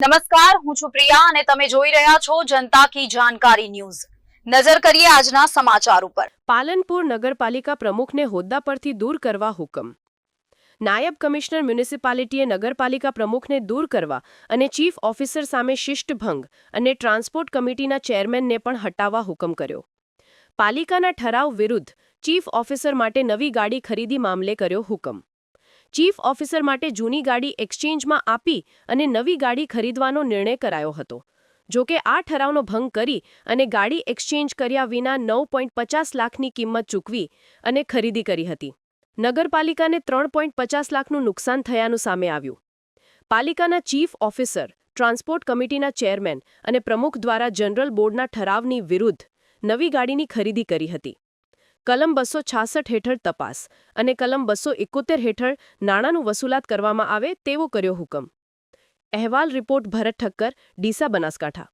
નમસ્કાર, હું છું પ્રિયા અને તમે જોઈ રહ્યા છો જનતા કી જાણકારી ન્યૂઝ। નજર કરીએ આજના સમાચાર ઉપર। પાલનપુર નગરપાલિકા પ્રમુખને હોદ્દા પરથી દૂર કરવા હુકમ। નાયબ કમિશનર મ્યુનિસિપાલિટીએ નગરપાલિકા પ્રમુખને દૂર કરવા અને ચીફ ઓફિસર સામે શિષ્ટભંગ અને ટ્રાન્સપોર્ટ કમિટીના ચેરમેનને પણ હટાવવા હુકમ કર્યો। પાલિકાના ઠરાવ વિરુદ્ધ ચીફ ઓફિસર માટે નવી ગાડી ખરીદી મામલે કર્યો હુકમ। ચીફ ઓફિસર માટે જૂની ગાડી એક્સચેન્જમાં આપી અને નવી ગાડી ખરીદવાનો નિર્ણય કરાયો હતો। જોકે આ ઠરાવનો ભંગ કરી અને ગાડી એક્સચેન્જ કર્યા વિના 9.50 લાખની કિંમત ચૂકવી અને ખરીદી કરી હતી। નગરપાલિકાને 3.50 લાખનું નુકસાન થયાનું સામે આવ્યું। પાલિકાના ચીફ ઓફિસર, ટ્રાન્સપોર્ટ કમિટીના ચેરમેન અને પ્રમુખ દ્વારા જનરલ બોર્ડના ઠરાવની વિરુદ્ધ નવી ગાડીની ખરીદી કરી હતી। કલમ 266 હેઠળ તપાસ અને કલમ 271 હેઠળ નાણાંનું વસૂલાત કરવામાં આવે તેવો કર્યો હુકમ। અહેવાલ રિપોર્ટ ભરત ઠક્કર, ડીસા, બનાસકાંઠા।